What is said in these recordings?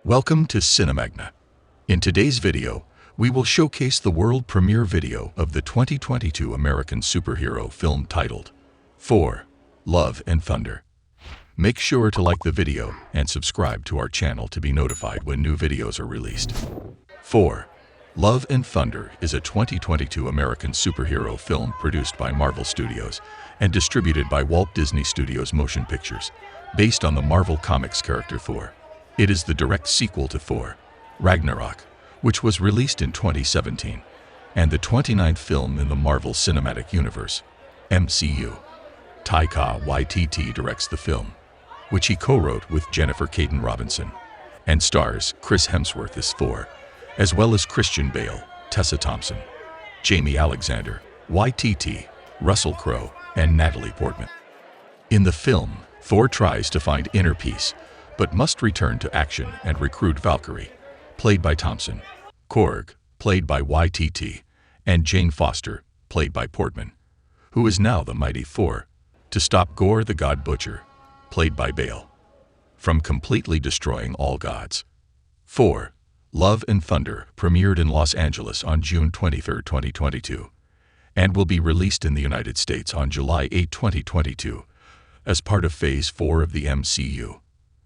Welcome to Cinemagna. In today's video, we will showcase the world premiere video of the 2022 American superhero film titled Thor Love and Thunder. Make sure to like the video and subscribe to our channel to be notified when new videos are released. Thor Love and Thunder is a 2022 American superhero film produced by Marvel Studios and distributed by Walt Disney Studios Motion Pictures, based on the Marvel Comics character Thor. It is the direct sequel to Thor Ragnarok, which was released in 2017, and the 29th film in the Marvel Cinematic Universe, MCU. Taika Waititi directs the film, which he co-wrote with Jennifer Kaytin Robinson, and stars Chris Hemsworth as Thor, as well as Christian Bale, Tessa Thompson, Jaimie Alexander, Waititi, Russell Crowe, and Natalie Portman. In the film, Thor tries to find inner peace, but must return to action and recruit Valkyrie, played by Thompson, Korg, played by Waititi, and Jane Foster, played by Portman, who is now the Mighty Thor, to stop Gorr the God Butcher, played by Bale, from completely destroying all gods. Thor Love and Thunder premiered in Los Angeles on June 23, 2022, and will be released in the United States on July 8, 2022, as part of Phase 4 of the MCU.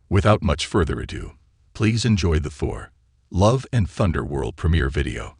Without much further ado, please enjoy the Thor Love and Thunder world premiere video.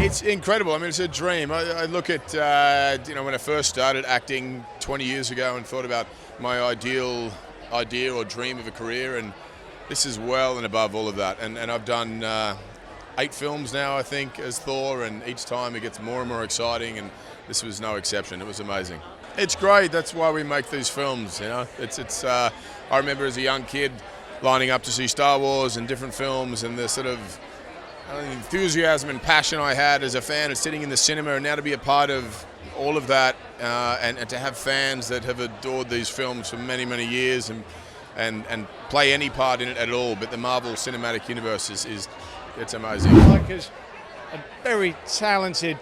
It's incredible. I mean, it's a dream. I look at, when I first started acting 20 years ago and thought about my ideal idea or dream of a career, and this is well and above all of that. And I've done 8 films now, I think, as Thor, and each time it gets more and more exciting, and this was no exception. It was amazing. It's great. That's why we make these films. You know, it's. I remember as a young kid lining up to see Star Wars and different films, and the sort of enthusiasm and passion I had as a fan of sitting in the cinema, and now to be a part of all of that, and to have fans that have adored these films for many, many years and play any part in it at all. But the Marvel Cinematic Universe is it's amazing. Taika's a very talented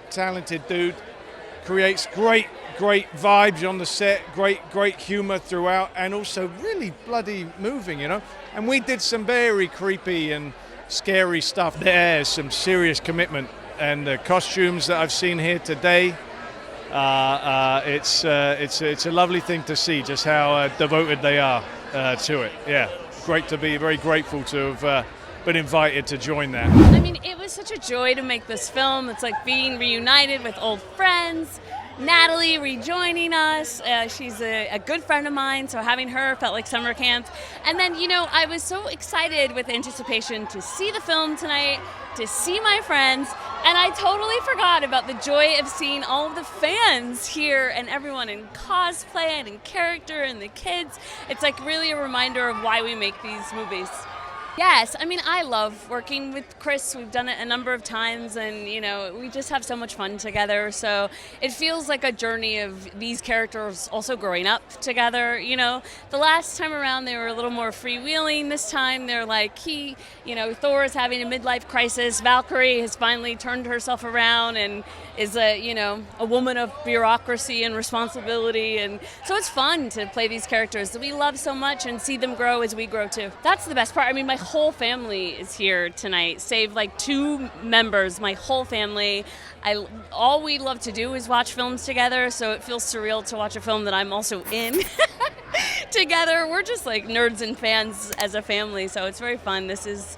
dude. Creates great vibes on the set, great humor throughout, and also really bloody moving, you know. And we did some very creepy and scary stuff. There's some serious commitment, and the costumes that I've seen here today, it's a lovely thing to see just how devoted they are to it. Yeah, great to be very grateful to have been invited to join that. I mean, it was such a joy to make this film. It's like being reunited with old friends. Natalie rejoining us. She's a good friend of mine, so having her felt like summer camp. And then, you know, I was so excited with anticipation to see the film tonight, to see my friends, and I totally forgot about the joy of seeing all of the fans here and everyone in cosplay and in character and the kids. It's like really a reminder of why we make these movies. Yes, I mean, I love working with Chris. We've done it a number of times, and, you know, we just have so much fun together. So it feels like a journey of these characters also growing up together. You know, the last time around, they were a little more freewheeling. This time, they're like, Thor is having a midlife crisis. Valkyrie has finally turned herself around and is a woman of bureaucracy and responsibility. And so it's fun to play these characters that we love so much and see them grow as we grow too. That's the best part. I mean, my whole family is here tonight, save like 2 members. My whole family. All we love to do is watch films together, so it feels surreal to watch a film that I'm also in together. We're just like nerds and fans as a family, so it's very fun. This is.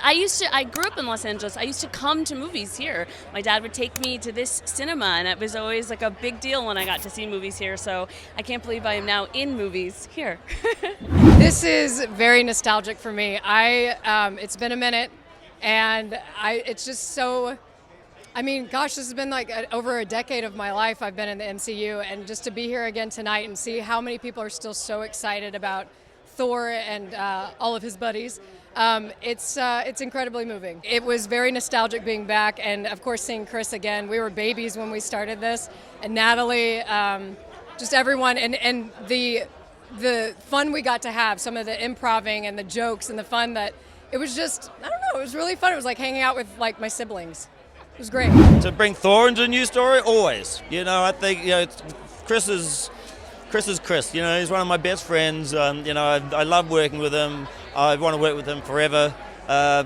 I grew up in Los Angeles. I used to come to movies here. My dad would take me to this cinema, and it was always like a big deal when I got to see movies here. So I can't believe I am now in movies here. This is very nostalgic for me. It's been a minute, and it's just so. I mean, gosh, this has been like over a decade of my life I've been in the MCU, and just to be here again tonight and see how many people are still so excited about Thor and all of his buddies, it's incredibly moving. It was very nostalgic being back, and of course seeing Chris again. We were babies when we started this, and Natalie, just everyone, and the fun we got to have, some of the improvising and the jokes and the fun that it was just, I don't know, it was really fun. It was like hanging out with like my siblings. It was great. To bring Thor into a new story, always. You know, I think, Chris is Chris. You know, he's one of my best friends. I love working with him. I want to work with him forever.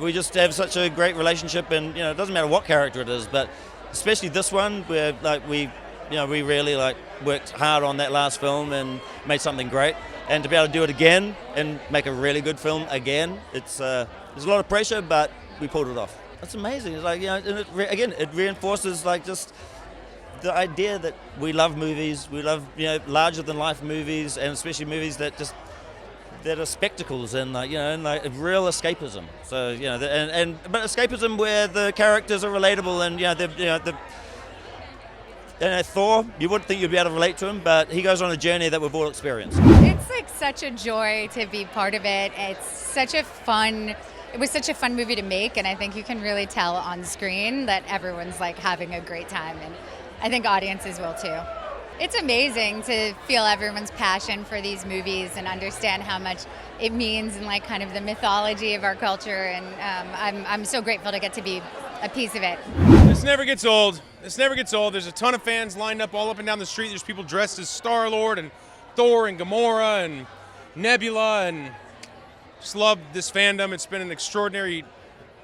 We just have such a great relationship, and it doesn't matter what character it is, but especially this one, where we really worked hard on that last film and made something great. And to be able to do it again and make a really good film again, there's a lot of pressure, but we pulled it off. It's amazing. It's like, and it reinforces just the idea that we love movies. We love larger than life movies, and especially movies that are spectacles and real escapism. So but escapism where the characters are relatable and Thor, you wouldn't think you'd be able to relate to him, but he goes on a journey that we've all experienced. It's like such a joy to be part of it. It was such a fun movie to make, and I think you can really tell on screen that everyone's like having a great time, and I think audiences will too. It's amazing to feel everyone's passion for these movies and understand how much it means and kind of the mythology of our culture, and I'm so grateful to get to be a piece of it. This never gets old. There's a ton of fans lined up all up and down the street. There's people dressed as Star-Lord and Thor and Gamora and Nebula, and just love this fandom. It's been an extraordinary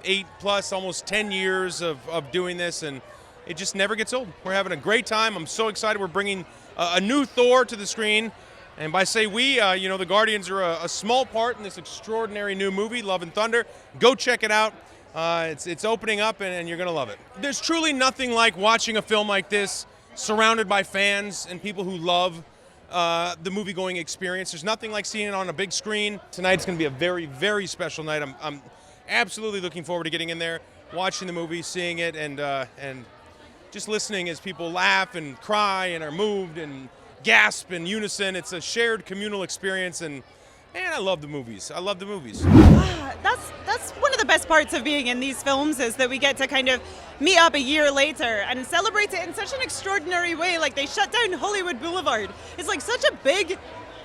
8+ almost 10 years of doing this, and it just never gets old. We're having a great time. I'm so excited. We're bringing a new Thor to the screen, and by say we, the Guardians are a small part in this extraordinary new movie, Love and Thunder. Go check it out. It's opening up, and you're going to love it. There's truly nothing like watching a film like this surrounded by fans and people who love the movie-going experience. There's nothing like seeing it on a big screen. Tonight's going to be a very, very special night. I'm absolutely looking forward to getting in there, watching the movie, seeing it, and just listening as people laugh and cry and are moved and gasp in unison. It's a shared communal experience, and man, I love the movies. I love the movies. That's one of the best parts of being in these films, is that we get to kind of meet up a year later and celebrate it in such an extraordinary way. Like, they shut down Hollywood Boulevard. It's like such a big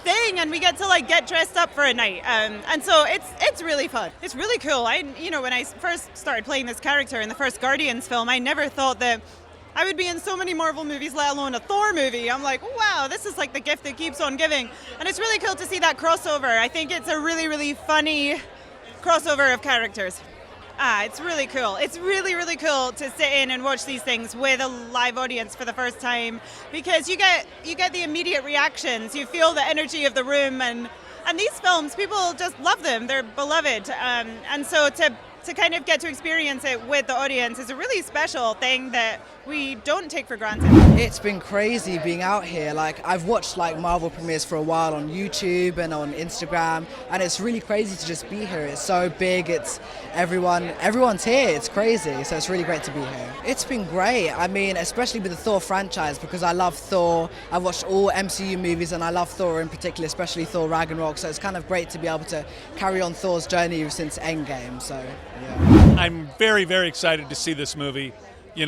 thing, and we get to like get dressed up for a night, and so it's really fun. It's really cool. When I first started playing this character in the first Guardians film, I never thought that I would be in so many Marvel movies, let alone a Thor movie. I'm like, wow, this is like the gift that keeps on giving. And it's really cool to see that crossover. I think it's a really, really funny crossover of characters. It's really cool. It's really, really cool to sit in and watch these things with a live audience for the first time, because you get the immediate reactions. You feel the energy of the room, and these films, people just love them. They're beloved. And so to kind of get to experience it with the audience is a really special thing that we don't take for granted. It's been crazy being out here. Like, I've watched like Marvel premieres for a while on YouTube and on Instagram, and it's really crazy to just be here. It's so big. It's everyone's here. It's crazy. So it's really great to be here. It's been great. I mean, especially with the Thor franchise, because I love Thor. I've watched all MCU movies, and I love Thor in particular, especially Thor Ragnarok. So it's kind of great to be able to carry on Thor's journey since Endgame. So yeah. I'm very, very excited to see this movie. We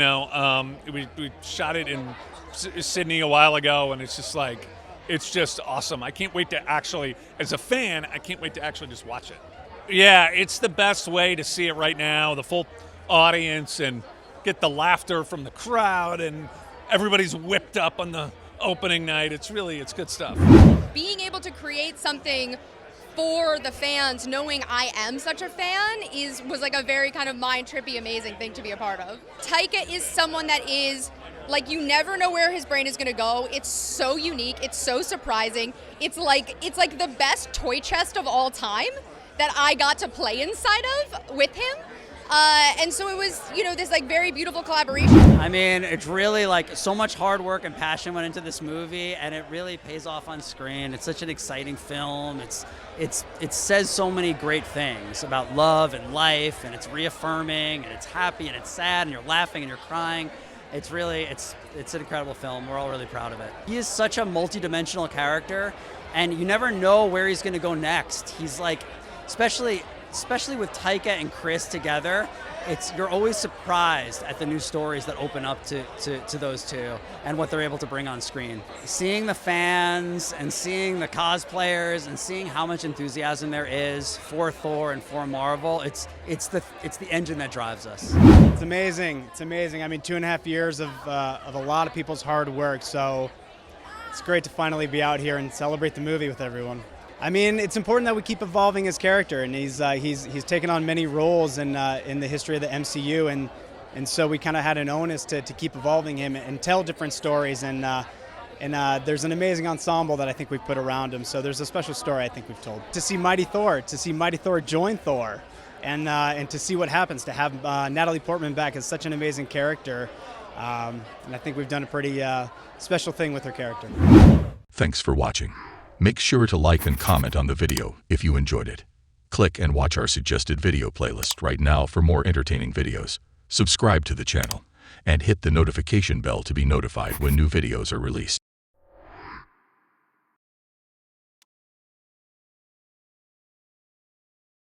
shot it in Sydney a while ago, and it's just awesome. I can't wait to actually, as a fan, I can't wait to actually just watch it. Yeah, it's the best way to see it right now, the full audience, and get the laughter from the crowd, and everybody's whipped up on the opening night. It's good stuff. Being able to create something for the fans, knowing I am such a fan, was like a very kind of mind-trippy, amazing thing to be a part of. Taika is someone that is, like, you never know where his brain is going to go. It's so unique. It's so surprising. It's like the best toy chest of all time that I got to play inside of with him. And so it was, this like very beautiful collaboration. I mean, it's really like so much hard work and passion went into this movie, and it really pays off on screen. It's such an exciting film. It says so many great things about love and life, and it's reaffirming, and it's happy, and it's sad, and you're laughing and you're crying. It's an incredible film. We're all really proud of it. He is such a multi-dimensional character, and you never know where he's going to go next. He's like, especially with Taika and Chris together, you're always surprised at the new stories that open up to those two and what they're able to bring on screen. Seeing the fans and seeing the cosplayers and seeing how much enthusiasm there is for Thor and for Marvel, it's the engine that drives us. It's amazing. It's amazing. I mean, 2.5 years of a lot of people's hard work, so it's great to finally be out here and celebrate the movie with everyone. I mean, it's important that we keep evolving his character, and he's taken on many roles in the history of the MCU, and so we kind of had an onus to keep evolving him and tell different stories, and there's an amazing ensemble that I think we've put around him. So there's a special story I think we've told. To see Mighty Thor join Thor, and to see what happens, to have Natalie Portman back as such an amazing character, and I think we've done a pretty special thing with her character. Thanks for watching. Make sure to like and comment on the video if you enjoyed it. Click and watch our suggested video playlist right now for more entertaining videos. Subscribe to the channel and hit the notification bell to be notified when new videos are released.